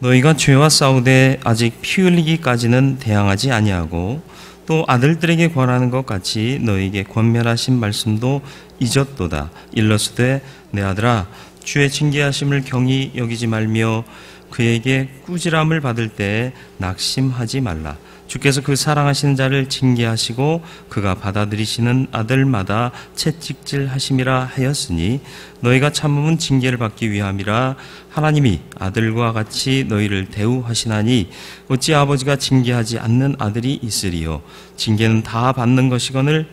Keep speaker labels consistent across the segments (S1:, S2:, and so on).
S1: 너희가 죄와 싸우되 아직 피 흘리기까지는 대항하지 아니하고 또 아들들에게 권하는 것 같이 너희에게 권면하신 말씀도 잊었도다. 일러스되 내 아들아 주의 징계하심을 경히 여기지 말며 그에게 꾸지람을 받을 때에 낙심하지 말라. 주께서 그 사랑하시는 자를 징계하시고 그가 받아들이시는 아들마다 채찍질하심이라 하였으니 너희가 참음은 징계를 받기 위함이라. 하나님이 아들과 같이 너희를 대우하시나니 어찌 아버지가 징계하지 않는 아들이 있으리요. 징계는 다 받는 것이거늘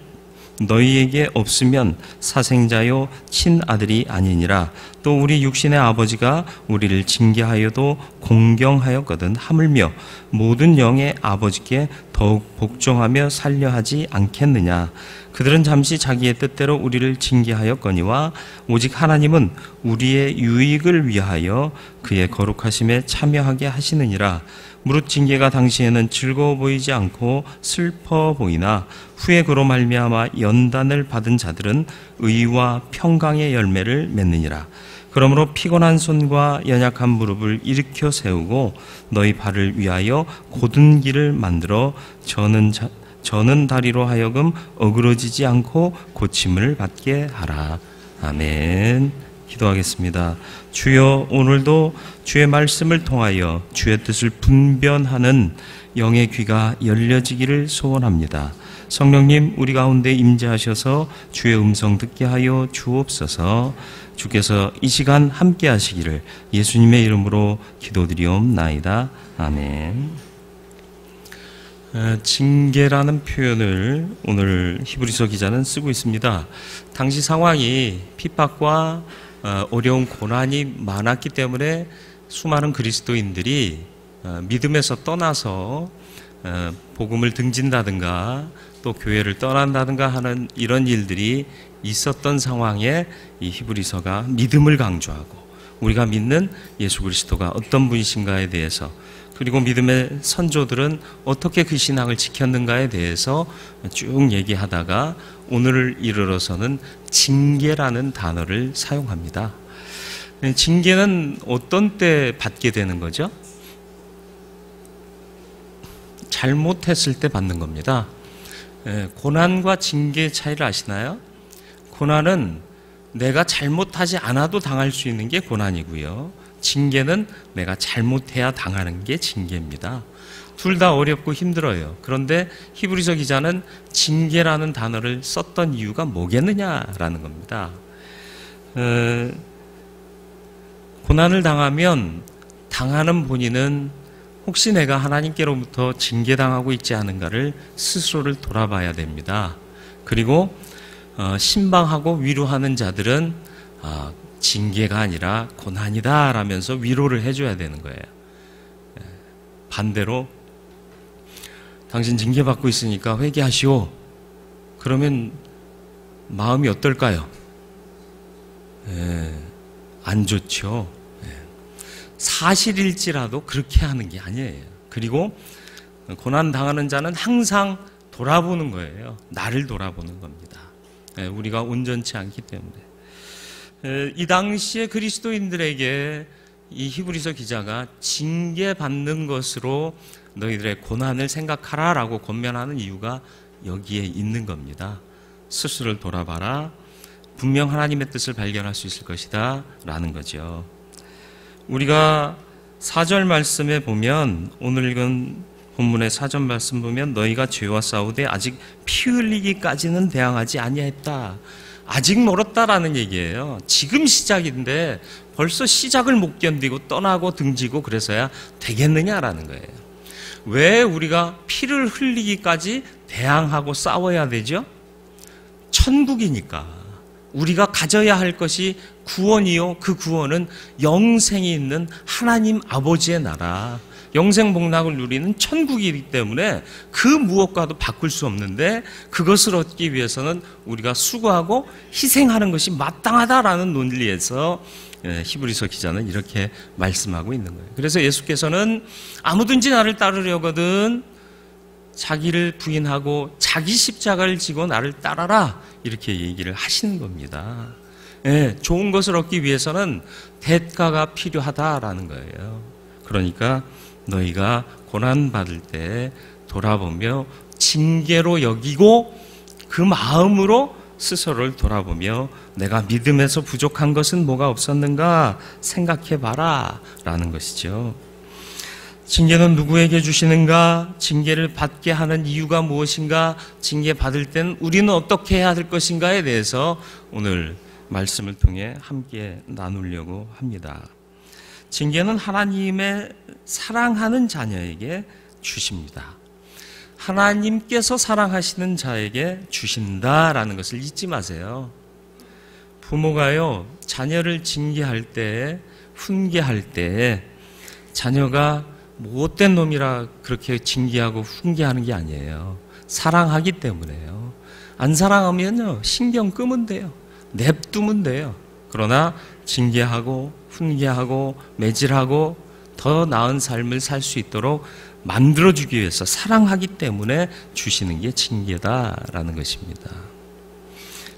S1: 너희에게 없으면 사생자요 친아들이 아니니라. 또 우리 육신의 아버지가 우리를 징계하여도 공경하였거든 하물며 모든 영의 아버지께 더욱 복종하며 살려하지 않겠느냐. 그들은 잠시 자기의 뜻대로 우리를 징계하였거니와 오직 하나님은 우리의 유익을 위하여 그의 거룩하심에 참여하게 하시느니라. 무릇 징계가 당시에는 즐거워 보이지 않고 슬퍼 보이나 후에 그로 말미암아 연단을 받은 자들은 의와 평강의 열매를 맺느니라. 그러므로 피곤한 손과 연약한 무릎을 일으켜 세우고 너희 발을 위하여 곧은 길을 만들어 저는 다리로 하여금 어그러지지 않고 고침을 받게 하라. 아멘. 기도하겠습니다. 주여, 오늘도 주의 말씀을 통하여 주의 뜻을 분별하는 영의 귀가 열려지기를 소원합니다. 성령님, 우리 가운데 임재하셔서 주의 음성 듣게 하여 주옵소서. 주께서 이 시간 함께 하시기를 예수님의 이름으로 기도드리옵나이다. 아멘. 징계라는 표현을 오늘 히브리서 기자는 쓰고 있습니다. 당시 상황이 핍박과 어려운 고난이 많았기 때문에 수많은 그리스도인들이 믿음에서 떠나서 복음을 등진다든가 또 교회를 떠난다든가 하는 이런 일들이 있었던 상황에 이 히브리서가 믿음을 강조하고 우리가 믿는 예수 그리스도가 어떤 분이신가에 대해서, 그리고 믿음의 선조들은 어떻게 그 신앙을 지켰는가에 대해서 쭉 얘기하다가 오늘을 이르러서는 징계라는 단어를 사용합니다. 징계는 어떤 때 받게 되는 거죠? 잘못했을 때 받는 겁니다. 고난과 징계의 차이를 아시나요? 고난은 내가 잘못하지 않아도 당할 수 있는 게 고난이고요. 징계는 내가 잘못해야 당하는 게 징계입니다. 둘 다 어렵고 힘들어요. 그런데 히브리서 기자는 징계라는 단어를 썼던 이유가 뭐겠느냐라는 겁니다. 고난을 당하면 당하는 본인은 혹시 내가 하나님께로부터 징계당하고 있지 않은가를 스스로를 돌아봐야 됩니다. 그리고 신방하고 위로하는 자들은 징계가 아니라 고난이다 라면서 위로를 해줘야 되는 거예요. 반대로 당신 징계받고 있으니까 회개하시오. 그러면 마음이 어떨까요? 안 좋죠. 사실일지라도 그렇게 하는 게 아니에요. 그리고 고난 당하는 자는 항상 돌아보는 거예요. 나를 돌아보는 겁니다. 우리가 온전치 않기 때문에. 이 당시에 그리스도인들에게 이 히브리서 기자가 징계받는 것으로 너희들의 고난을 생각하라 라고 권면하는 이유가 여기에 있는 겁니다. 스스로를 돌아봐라. 분명 하나님의 뜻을 발견할 수 있을 것이다 라는 거죠. 우리가 4절 말씀에 보면, 오늘 읽은 본문의 4절 말씀 보면 너희가 죄와 싸우되 아직 피 흘리기까지는 대항하지 아니했다. 아직 멀었다라는 얘기예요. 지금 시작인데 벌써 시작을 못 견디고 떠나고 등지고 그래서야 되겠느냐라는 거예요. 왜 우리가 피를 흘리기까지 대항하고 싸워야 되죠? 천국이니까. 우리가 가져야 할 것이 구원이요, 그 구원은 영생이 있는 하나님 아버지의 나라, 영생 복락을 누리는 천국이기 때문에 그 무엇과도 바꿀 수 없는데, 그것을 얻기 위해서는 우리가 수고하고 희생하는 것이 마땅하다라는 논리에서 히브리서 기자는 이렇게 말씀하고 있는 거예요. 그래서 예수께서는 아무든지 나를 따르려거든 자기를 부인하고 자기 십자가를 지고 나를 따라라, 이렇게 얘기를 하시는 겁니다. 좋은 것을 얻기 위해서는 대가가 필요하다라는 거예요. 그러니까 너희가 고난받을 때 돌아보며 징계로 여기고 그 마음으로 스스로를 돌아보며 내가 믿음에서 부족한 것은 뭐가 없었는가 생각해봐라 라는 것이죠. 징계는 누구에게 주시는가? 징계를 받게 하는 이유가 무엇인가? 징계받을 땐 우리는 어떻게 해야 할 것인가에 대해서 오늘 말씀을 통해 함께 나누려고 합니다. 징계는 하나님의 사랑하는 자녀에게 주십니다. 하나님께서 사랑하시는 자에게 주신다라는 것을 잊지 마세요. 부모가요, 자녀를 징계할 때, 훈계할 때 자녀가 못된 놈이라 그렇게 징계하고 훈계하는 게 아니에요. 사랑하기 때문에요. 안 사랑하면요, 신경 끄면 돼요. 냅두면 돼요. 그러나 징계하고 훈계하고 매질하고 더 나은 삶을 살 수 있도록 만들어주기 위해서 사랑하기 때문에 주시는 게 징계다라는 것입니다.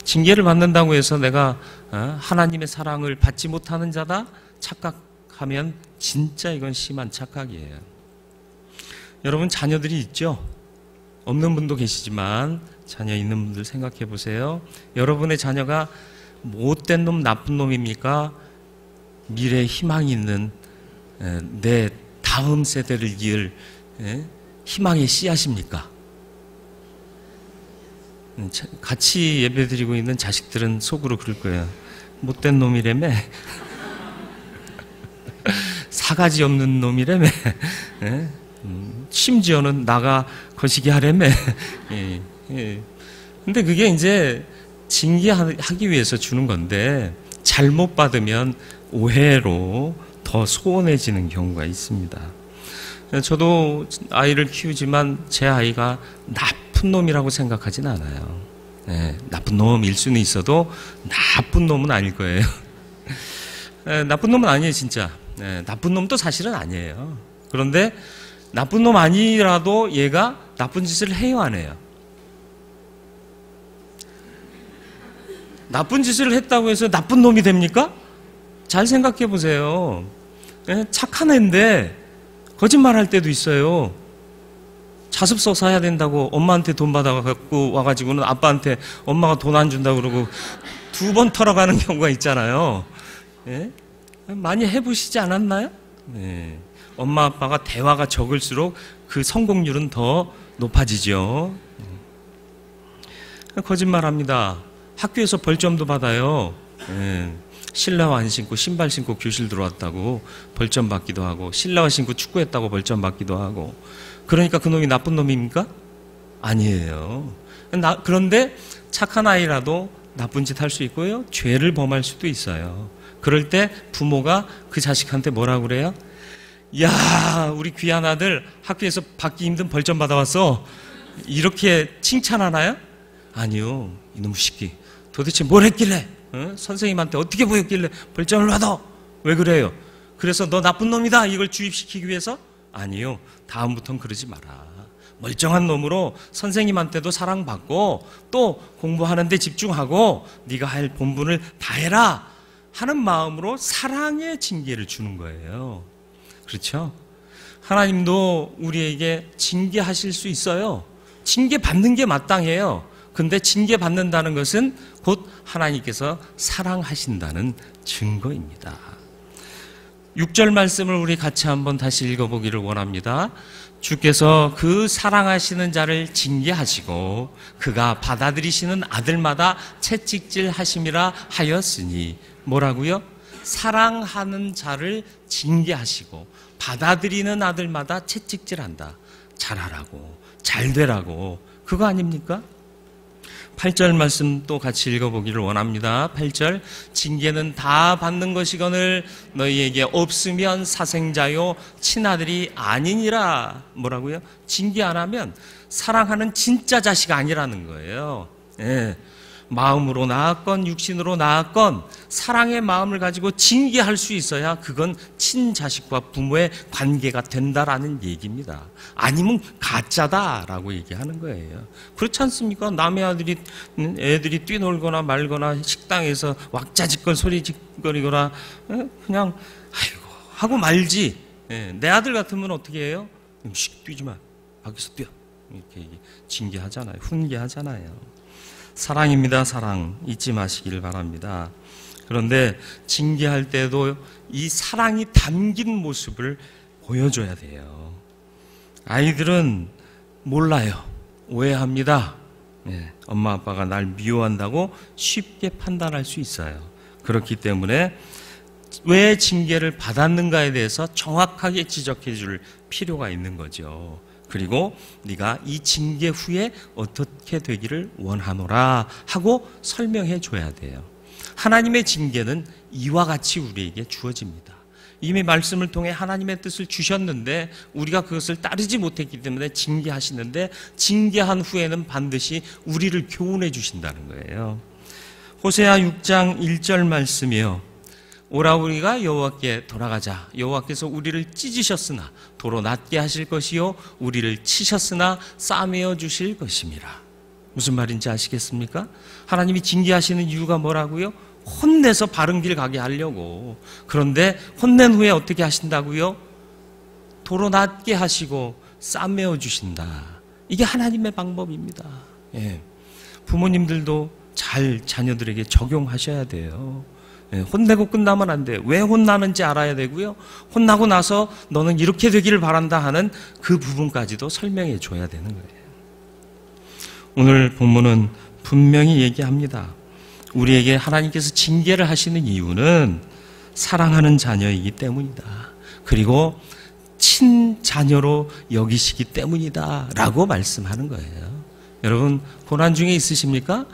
S1: 징계를 받는다고 해서 내가 하나님의 사랑을 받지 못하는 자다 착각하면 진짜 이건 심한 착각이에요. 여러분 자녀들이 있죠? 없는 분도 계시지만 자녀 있는 분들 생각해 보세요. 여러분의 자녀가 못된 놈, 나쁜 놈입니까? 미래에 희망이 있는 내 다음 세대를 이을 희망의 씨앗입니까? 같이 예배드리고 있는 자식들은 속으로 그럴 거예요. 못된 놈이라며, 사가지 없는 놈이라며, 심지어는 나가 거시기 하라며. 근데 그게 이제 징계하기 위해서 주는 건데 잘못 받으면 오해로 더 소원해지는 경우가 있습니다. 저도 아이를 키우지만 제 아이가 나쁜 놈이라고 생각하진 않아요. 나쁜 놈일 수는 있어도 나쁜 놈은 아닐 거예요. 나쁜 놈은 아니에요, 진짜. 나쁜 놈도 사실은 아니에요. 그런데 나쁜 놈 아니라도 얘가 나쁜 짓을 해요, 안 해요? 나쁜 짓을 했다고 해서 나쁜 놈이 됩니까? 잘 생각해 보세요. 착한 애인데 거짓말할 때도 있어요. 자습서 사야 된다고 엄마한테 돈 받아갖고 와가지고는 아빠한테 엄마가 돈 안 준다고 그러고 2번 털어가는 경우가 있잖아요. 많이 해보시지 않았나요? 엄마 아빠가 대화가 적을수록 그 성공률은 더 높아지죠. 거짓말합니다. 학교에서 벌점도 받아요. 실내화 안 신고 신발 신고 교실 들어왔다고 벌점 받기도 하고, 실내화 신고 축구했다고 벌점 받기도 하고. 그러니까 그놈이 나쁜 놈입니까? 아니에요. 그런데 착한 아이라도 나쁜 짓 할 수 있고요, 죄를 범할 수도 있어요. 그럴 때 부모가 그 자식한테 뭐라고 그래요? 야, 우리 귀한 아들 학교에서 받기 힘든 벌점 받아왔어. 이렇게 칭찬하나요? 아니요. 이놈의 새끼 도대체 뭘 했길래, 선생님한테 어떻게 보였길래 벌점을 받아? 왜 그래요? 그래서 너 나쁜 놈이다 이걸 주입시키기 위해서? 아니요. 다음부턴 그러지 마라. 멀쩡한 놈으로 선생님한테도 사랑받고 또 공부하는 데 집중하고 네가 할 본분을 다 해라 하는 마음으로 사랑의 징계를 주는 거예요. 그렇죠? 하나님도 우리에게 징계하실 수 있어요. 징계받는 게 마땅해요. 근데 징계받는다는 것은 곧 하나님께서 사랑하신다는 증거입니다. 6절 말씀을 우리 같이 한번 다시 읽어보기를 원합니다. 주께서 그 사랑하시는 자를 징계하시고 그가 받아들이시는 아들마다 채찍질 하심이라 하였으니, 뭐라고요? 사랑하는 자를 징계하시고 받아들이는 아들마다 채찍질한다. 잘하라고, 잘되라고. 그거 아닙니까? 8절 말씀 또 같이 읽어보기를 원합니다. 8절, 징계는 다 받는 것이거늘 너희에게 없으면 사생자요 친아들이 아니니라. 뭐라고요? 징계 안 하면 사랑하는 진짜 자식 아니라는 거예요. 마음으로 낳았건 육신으로 낳았건 사랑의 마음을 가지고 징계할 수 있어야 그건 친자식과 부모의 관계가 된다라는 얘기입니다. 아니면 가짜다라고 얘기하는 거예요. 그렇지 않습니까? 남의 애들이 뛰놀거나 말거나 식당에서 왁자지껄 소리짓거리거나 그냥 아이고 하고 말지. 예, 내 아들 같으면 어떻게 해요? 뛰지 마. 밖에서 뛰어. 이렇게 징계하잖아요. 훈계하잖아요. 사랑입니다. 사랑. 잊지 마시길 바랍니다. 그런데 징계할 때도 이 사랑이 담긴 모습을 보여줘야 돼요. 아이들은 몰라요. 오해합니다. 예, 엄마 아빠가 날 미워한다고 쉽게 판단할 수 있어요. 그렇기 때문에 왜 징계를 받았는가에 대해서 정확하게 지적해 줄 필요가 있는 거죠. 그리고 네가 이 징계 후에 어떻게 되기를 원하노라 하고 설명해 줘야 돼요. 하나님의 징계는 이와 같이 우리에게 주어집니다. 이미 말씀을 통해 하나님의 뜻을 주셨는데 우리가 그것을 따르지 못했기 때문에 징계하시는데, 징계한 후에는 반드시 우리를 교훈해 주신다는 거예요. 호세아 6장 1절 말씀이요. 오라 우리가 여호와께 돌아가자. 여호와께서 우리를 찢으셨으나 도로 낫게 하실 것이요 우리를 치셨으나 싸매어 주실 것임이라. 무슨 말인지 아시겠습니까? 하나님이 징계하시는 이유가 뭐라고요? 혼내서 바른 길 가게 하려고. 그런데 혼낸 후에 어떻게 하신다고요? 도로 낫게 하시고 싸매어 주신다. 이게 하나님의 방법입니다. 예. 부모님들도 잘 자녀들에게 적용하셔야 돼요. 예. 혼내고 끝나면 안 돼요. 왜 혼나는지 알아야 되고요. 혼나고 나서 너는 이렇게 되기를 바란다 하는 그 부분까지도 설명해 줘야 되는 거예요. 오늘 본문은 분명히 얘기합니다. 우리에게 하나님께서 징계를 하시는 이유는 사랑하는 자녀이기 때문이다. 그리고 친자녀로 여기시기 때문이다 라고 말씀하는 거예요. 여러분, 고난 중에 있으십니까?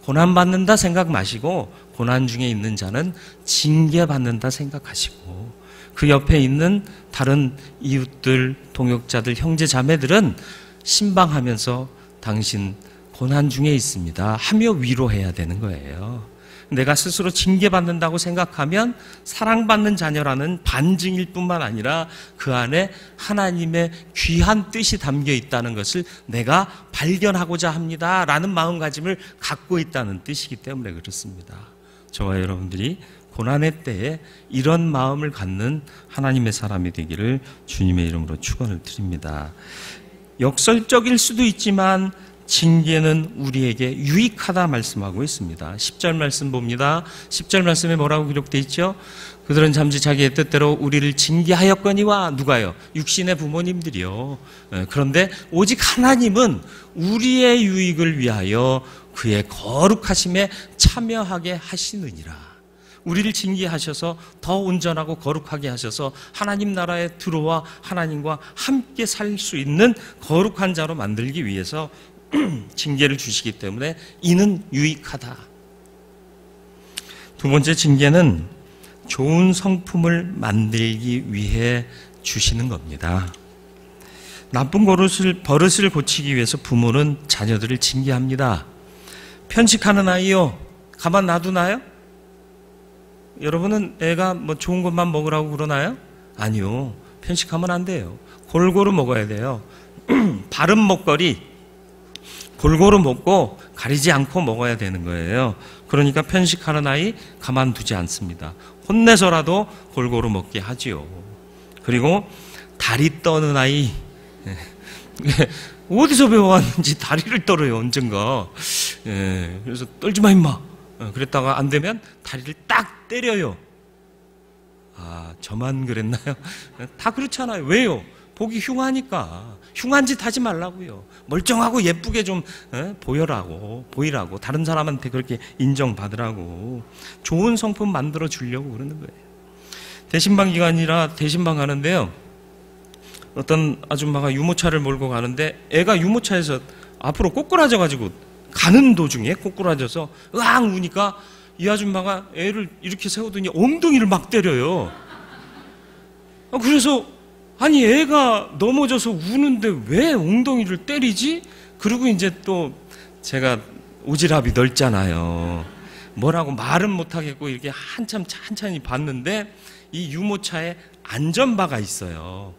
S1: 고난 받는다 생각 마시고, 고난 중에 있는 자는 징계받는다 생각하시고, 그 옆에 있는 다른 이웃들, 동역자들, 형제 자매들은 신방하면서 당신 고난 중에 있습니다 하며 위로해야 되는 거예요. 내가 스스로 징계받는다고 생각하면 사랑받는 자녀라는 반증일 뿐만 아니라 그 안에 하나님의 귀한 뜻이 담겨 있다는 것을 내가 발견하고자 합니다 라는 마음가짐을 갖고 있다는 뜻이기 때문에 그렇습니다. 저와 여러분들이 고난의 때에 이런 마음을 갖는 하나님의 사람이 되기를 주님의 이름으로 축원을 드립니다. 역설적일 수도 있지만 징계는 우리에게 유익하다 말씀하고 있습니다. 10절 말씀 봅니다. 10절 말씀에 뭐라고 기록되어 있죠? 그들은 잠시 자기의 뜻대로 우리를 징계하였거니와. 누가요? 육신의 부모님들이요. 그런데 오직 하나님은 우리의 유익을 위하여 그의 거룩하심에 참여하게 하시느니라. 우리를 징계하셔서 더 온전하고 거룩하게 하셔서 하나님 나라에 들어와 하나님과 함께 살 수 있는 거룩한 자로 만들기 위해서 징계를 주시기 때문에 이는 유익하다. 두 번째, 징계는 좋은 성품을 만들기 위해 주시는 겁니다. 나쁜 버릇을 고치기 위해서 부모는 자녀들을 징계합니다. 편식하는 아이요, 가만 놔두나요? 여러분은 애가 뭐 좋은 것만 먹으라고 그러나요? 아니요. 편식하면 안 돼요. 골고루 먹어야 돼요. 바른 먹거리 골고루 먹고 가리지 않고 먹어야 되는 거예요. 그러니까 편식하는 아이 가만두지 않습니다. 혼내서라도 골고루 먹게 하지요. 그리고 다리 떠는 아이, 어디서 배워왔는지 다리를 떨어요, 언젠가. 그래서 떨지 마 임마. 그랬다가 안 되면 다리를 딱 때려요. 아, 저만 그랬나요? 다 그렇잖아요. 왜요? 보기 흉하니까. 흉한 짓 하지 말라고요. 멀쩡하고 예쁘게 좀 보이라고, 다른 사람한테 그렇게 인정받으라고, 좋은 성품 만들어 주려고 그러는 거예요. 대신방 기간이라 대신방 가는데요, 어떤 아줌마가 유모차를 몰고 가는데 애가 유모차에서 앞으로 꼬꾸라져가지고 가는 도중에 꼬꾸라져서 으앙 우니까 이 아줌마가 애를 이렇게 세우더니 엉덩이를 막 때려요. 그래서 아니 애가 넘어져서 우는데 왜 엉덩이를 때리지? 그리고 이제 또 제가 오지랖이 넓잖아요. 뭐라고 말은 못하겠고 이렇게 한참히 봤는데 이 유모차에 안전바가 있어요.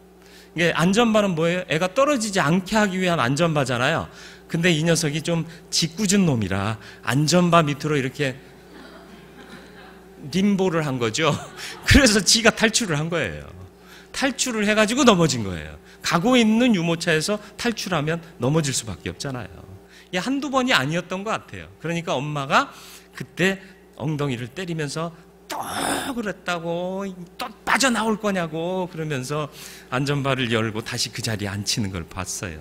S1: 이게 안전바는 뭐예요? 애가 떨어지지 않게 하기 위한 안전바잖아요. 근데 이 녀석이 좀 짓궂은 놈이라 안전바 밑으로 이렇게 림보를 한 거죠. 그래서 지가 탈출을 한 거예요. 탈출을 해가지고 넘어진 거예요. 가고 있는 유모차에서 탈출하면 넘어질 수밖에 없잖아요. 이게 한두 번이 아니었던 것 같아요. 그러니까 엄마가 그때 엉덩이를 때리면서 또 그랬다고, 또 빠져나올 거냐고 그러면서 안전바를 열고 다시 그 자리에 앉히는 걸 봤어요.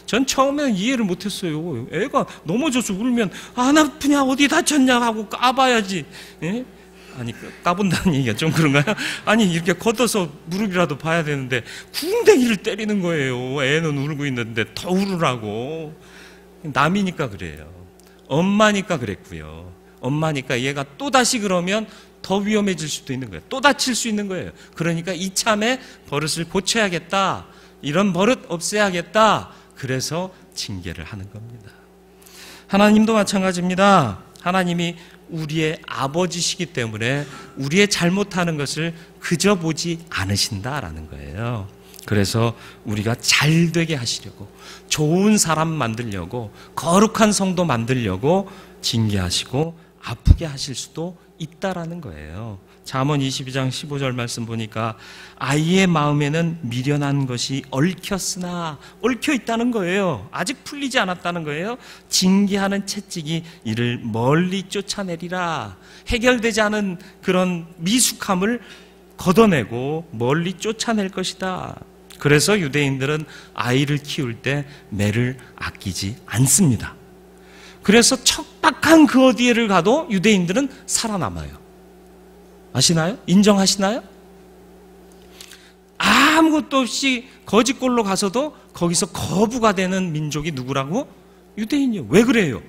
S1: 전 처음에는 이해를 못했어요. 애가 넘어져서 울면 안 아프냐, 어디 다쳤냐 하고 까봐야지. 예? 아니, 까본다는 얘기가 좀 그런가요? 아니, 이렇게 걷어서 무릎이라도 봐야 되는데 궁뎅이를 때리는 거예요. 애는 울고 있는데 더 울으라고. 남이니까 그래요. 엄마니까 그랬고요. 엄마니까 얘가 또다시 그러면 더 위험해질 수도 있는 거예요. 또 다칠 수 있는 거예요. 그러니까 이참에 버릇을 고쳐야겠다. 이런 버릇 없애야겠다. 그래서 징계를 하는 겁니다. 하나님도 마찬가지입니다. 하나님이 우리의 아버지시기 때문에 우리의 잘못하는 것을 그저 보지 않으신다라는 거예요. 그래서 우리가 잘 되게 하시려고, 좋은 사람 만들려고, 거룩한 성도 만들려고 징계하시고 아프게 하실 수도 있다라는 거예요. 잠언 22장 15절 말씀 보니까 아이의 마음에는 미련한 것이 얽혔으나, 얽혀 있다는 거예요. 아직 풀리지 않았다는 거예요. 징계하는 채찍이 이를 멀리 쫓아내리라. 해결되지 않은 그런 미숙함을 걷어내고 멀리 쫓아낼 것이다. 그래서 유대인들은 아이를 키울 때 매를 아끼지 않습니다. 그래서 척박한 그 어디에를 가도 유대인들은 살아남아요. 아시나요? 인정하시나요? 아무것도 없이 거짓골로 가서도 거기서 거부가 되는 민족이 누구라고? 유대인이요. 왜 그래요?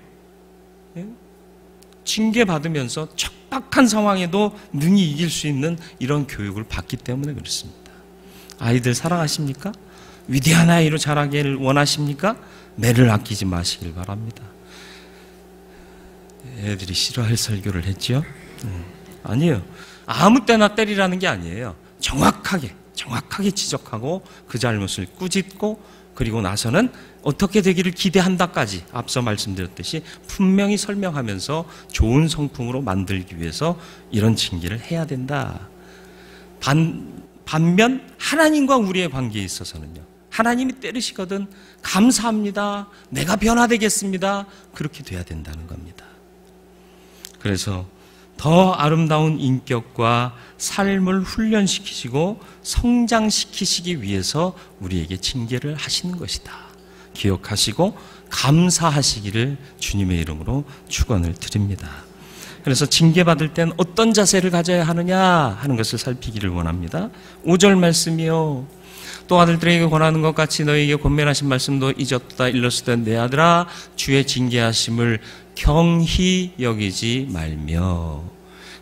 S1: 징계받으면서 척박한 상황에도 능히 이길 수 있는 이런 교육을 받기 때문에 그렇습니다. 아이들 사랑하십니까? 위대한 아이로 자라기를 원하십니까? 매를 아끼지 마시길 바랍니다. 애들이 싫어할 설교를 했죠? 아니에요. 아무 때나 때리라는 게 아니에요. 정확하게 지적하고 그 잘못을 꾸짖고, 그리고 나서는 어떻게 되기를 기대한다까지 앞서 말씀드렸듯이 분명히 설명하면서 좋은 성품으로 만들기 위해서 이런 징계를 해야 된다. 반면 하나님과 우리의 관계에 있어서는요, 하나님이 때리시거든 감사합니다, 내가 변화되겠습니다, 그렇게 돼야 된다는 겁니다. 그래서 더 아름다운 인격과 삶을 훈련시키시고 성장시키시기 위해서 우리에게 징계를 하시는 것이다. 기억하시고 감사하시기를 주님의 이름으로 축원을 드립니다. 그래서 징계받을 땐 어떤 자세를 가져야 하느냐 하는 것을 살피기를 원합니다. 5절 말씀이요. 또 아들들에게 권하는 것 같이 너희에게 권면하신 말씀도 잊었다. 일러스되 내 아들아, 주의 징계하심을 경히 여기지 말며.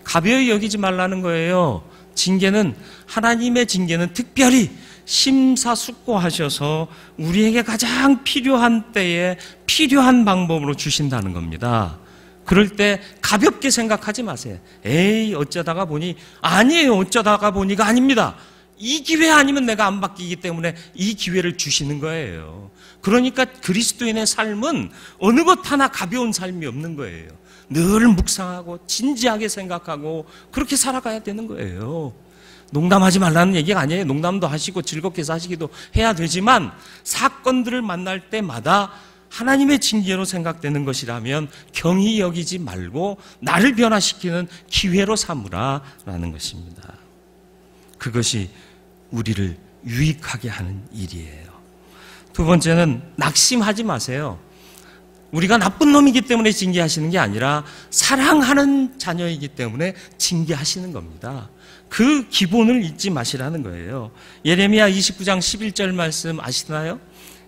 S1: 가벼이 여기지 말라는 거예요. 징계는, 하나님의 징계는 특별히 심사숙고하셔서 우리에게 가장 필요한 때에 필요한 방법으로 주신다는 겁니다. 그럴 때 가볍게 생각하지 마세요. 에이, 어쩌다가 보니. 아니에요. 어쩌다가 보니가 아닙니다. 이 기회 아니면 내가 안 바뀌기 때문에 이 기회를 주시는 거예요. 그러니까 그리스도인의 삶은 어느 것 하나 가벼운 삶이 없는 거예요. 늘 묵상하고 진지하게 생각하고 그렇게 살아가야 되는 거예요. 농담하지 말라는 얘기가 아니에요. 농담도 하시고 즐겁게 사시기도 해야 되지만 사건들을 만날 때마다 하나님의 징계로 생각되는 것이라면 경히 여기지 말고 나를 변화시키는 기회로 삼으라라는 것입니다. 그것이 우리를 유익하게 하는 일이에요. 두 번째는 낙심하지 마세요. 우리가 나쁜 놈이기 때문에 징계하시는 게 아니라 사랑하는 자녀이기 때문에 징계하시는 겁니다. 그 기본을 잊지 마시라는 거예요. 예레미야 29장 11절 말씀 아시나요?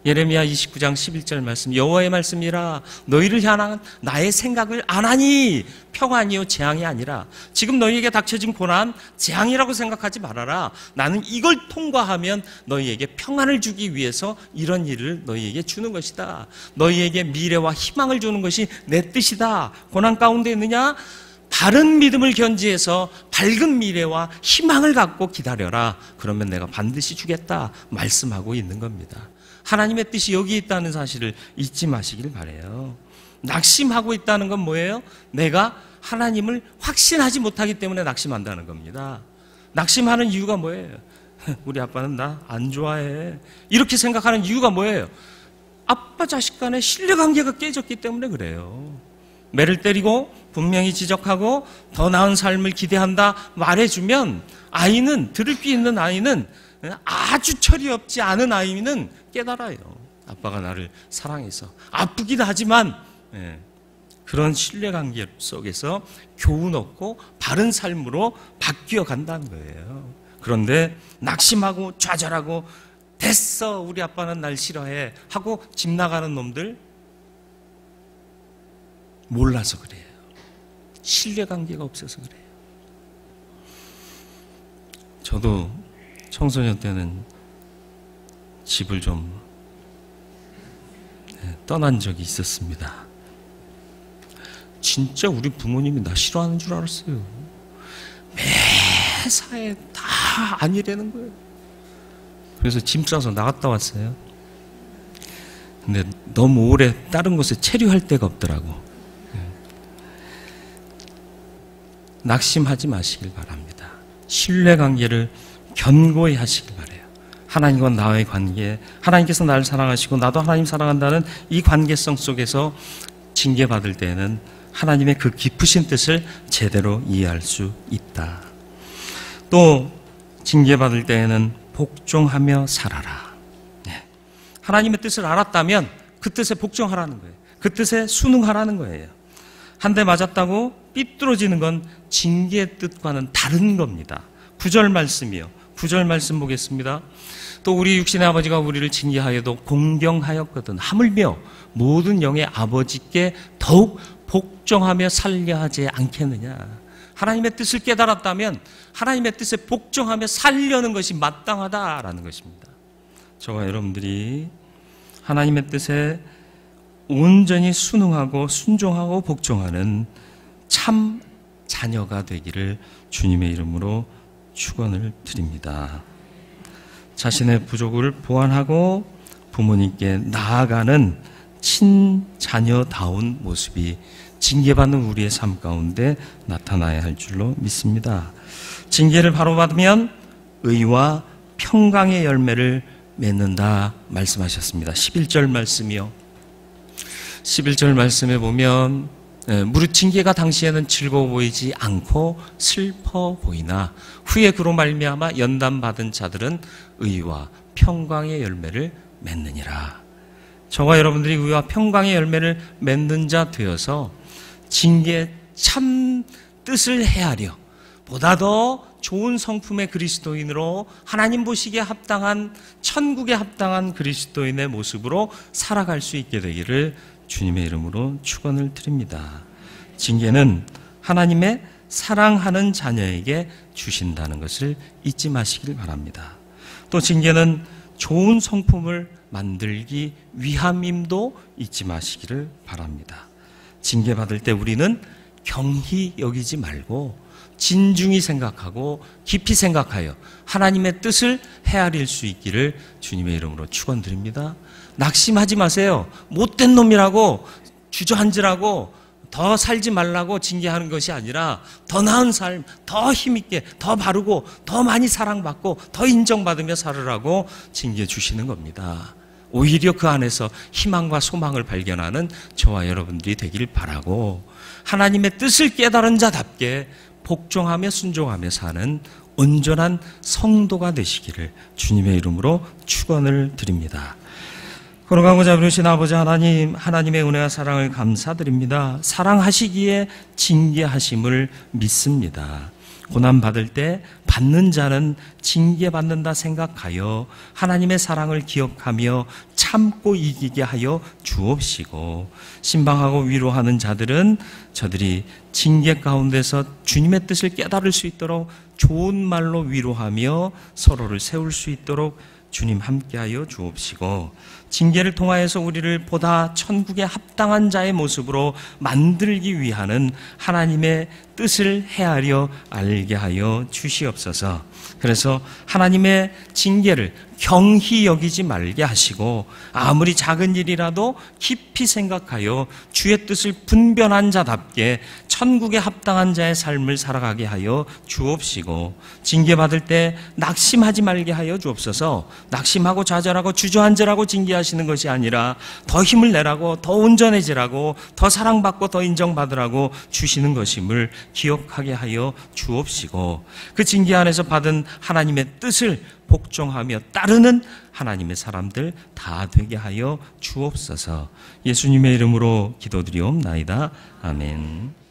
S1: 예레미야 29장 11절 말씀, 여호와의 말씀이라 너희를 향한 나의 생각을 안하니 평안이요 재앙이 아니라. 지금 너희에게 닥쳐진 고난 재앙이라고 생각하지 말아라. 나는 이걸 통과하면 너희에게 평안을 주기 위해서 이런 일을 너희에게 주는 것이다. 너희에게 미래와 희망을 주는 것이 내 뜻이다. 고난 가운데 있느냐? 바른 믿음을 견지해서 밝은 미래와 희망을 갖고 기다려라. 그러면 내가 반드시 주겠다 말씀하고 있는 겁니다. 하나님의 뜻이 여기 있다는 사실을 잊지 마시길 바라요. 낙심하고 있다는 건 뭐예요? 내가 하나님을 확신하지 못하기 때문에 낙심한다는 겁니다. 낙심하는 이유가 뭐예요? 우리 아빠는 나 안 좋아해. 이렇게 생각하는 이유가 뭐예요? 아빠 자식 간의 신뢰관계가 깨졌기 때문에 그래요. 매를 때리고 분명히 지적하고 더 나은 삶을 기대한다 말해주면 아이는, 들을 귀 있는 아이는, 아주 철이 없지 않은 아이는 깨달아요. 아빠가 나를 사랑해서 아프긴 하지만 그런 신뢰관계 속에서 교훈 얻고 바른 삶으로 바뀌어 간다는 거예요. 그런데 낙심하고 좌절하고 됐어, 우리 아빠는 날 싫어해 하고 집 나가는 놈들, 몰라서 그래요. 신뢰관계가 없어서 그래요. 저도 청소년 때는 집을 좀 떠난 적이 있었습니다. 진짜 우리 부모님이 나 싫어하는 줄 알았어요. 매사에 다 아니라는 거예요. 그래서 짐 싸서 나갔다 왔어요. 근데 너무 오래 다른 곳에 체류할 데가 없더라고. 낙심하지 마시길 바랍니다. 신뢰관계를 견고히 하시길 바라요. 하나님과 나의 관계, 하나님께서 나를 사랑하시고 나도 하나님 사랑한다는 이 관계성 속에서 징계받을 때에는 하나님의 그 깊으신 뜻을 제대로 이해할 수 있다. 또 징계받을 때에는 복종하며 살아라. 하나님의 뜻을 알았다면 그 뜻에 복종하라는 거예요. 그 뜻에 순응하라는 거예요. 한 대 맞았다고 삐뚤어지는 건 징계의 뜻과는 다른 겁니다. 9절 말씀이요. 9절 말씀 보겠습니다. 또 우리 육신의 아버지가 우리를 징계하여도 공경하였거든 하물며 모든 영의 아버지께 더욱 복종하며 살려 하지 않겠느냐. 하나님의 뜻을 깨달았다면 하나님의 뜻에 복종하며 살려는 것이 마땅하다라는 것입니다. 저와 여러분들이 하나님의 뜻에 온전히 순응하고 순종하고 복종하는 참 자녀가 되기를 주님의 이름으로 축원을 드립니다. 자신의 부족을 보완하고 부모님께 나아가는 친자녀다운 모습이 징계받는 우리의 삶 가운데 나타나야 할 줄로 믿습니다. 징계를 바로 받으면 의와 평강의 열매를 맺는다 말씀하셨습니다. 11절 말씀이요. 11절 말씀에 보면 무릇 징계가 당시에는 즐거워 보이지 않고 슬퍼 보이나 후에 그로 말미암아 연단받은 자들은 의와 평강의 열매를 맺느니라. 저와 여러분들이 의와 평강의 열매를 맺는 자 되어서 징계의 참 뜻을 헤아려 보다 더 좋은 성품의 그리스도인으로 하나님 보시기에 합당한 천국에 합당한 그리스도인의 모습으로 살아갈 수 있게 되기를 주님의 이름으로 축원을 드립니다. 징계는 하나님의 사랑하는 자녀에게 주신다는 것을 잊지 마시길 바랍니다. 또 징계는 좋은 성품을 만들기 위함임도 잊지 마시기를 바랍니다. 징계받을 때 우리는 경히 여기지 말고 진중히 생각하고 깊이 생각하여 하나님의 뜻을 헤아릴 수 있기를 주님의 이름으로 축원드립니다. 낙심하지 마세요. 못된 놈이라고 주저앉으라고 더 살지 말라고 징계하는 것이 아니라 더 나은 삶, 더 힘있게, 더 바르고 더 많이 사랑받고 더 인정받으며 살으라고 징계 주시는 겁니다. 오히려 그 안에서 희망과 소망을 발견하는 저와 여러분들이 되길 바라고 하나님의 뜻을 깨달은 자답게 복종하며 순종하며 사는 온전한 성도가 되시기를 주님의 이름으로 축원을 드립니다. 거룩하고 자비로우신 아버지 하나님, 하나님의 은혜와 사랑을 감사드립니다. 사랑하시기에 징계하심을 믿습니다. 고난받을 때 받는 자는 징계받는다 생각하여 하나님의 사랑을 기억하며 참고 이기게 하여 주옵시고, 신방하고 위로하는 자들은 저들이 징계 가운데서 주님의 뜻을 깨달을 수 있도록 좋은 말로 위로하며 서로를 세울 수 있도록 주님 함께하여 주옵시고, 징계를 통하여서 우리를 보다 천국에 합당한 자의 모습으로 만들기 위하는 하나님의 뜻을 헤아려 알게 하여 주시옵소서. 그래서 하나님의 징계를 경히 여기지 말게 하시고 아무리 작은 일이라도 깊이 생각하여 주의 뜻을 분별한 자답게 천국에 합당한 자의 삶을 살아가게 하여 주옵시고, 징계받을 때 낙심하지 말게 하여 주옵소서. 낙심하고 좌절하고 주저앉으라고 징계하시는 것이 아니라 더 힘을 내라고, 더 온전해지라고, 더 사랑받고 더 인정받으라고 주시는 것임을 기억하게 하여 주옵시고, 그 징계 안에서 받은 하나님의 뜻을 복종하며 따르는 하나님의 사람들 다 되게 하여 주옵소서. 예수님의 이름으로 기도드리옵나이다. 아멘.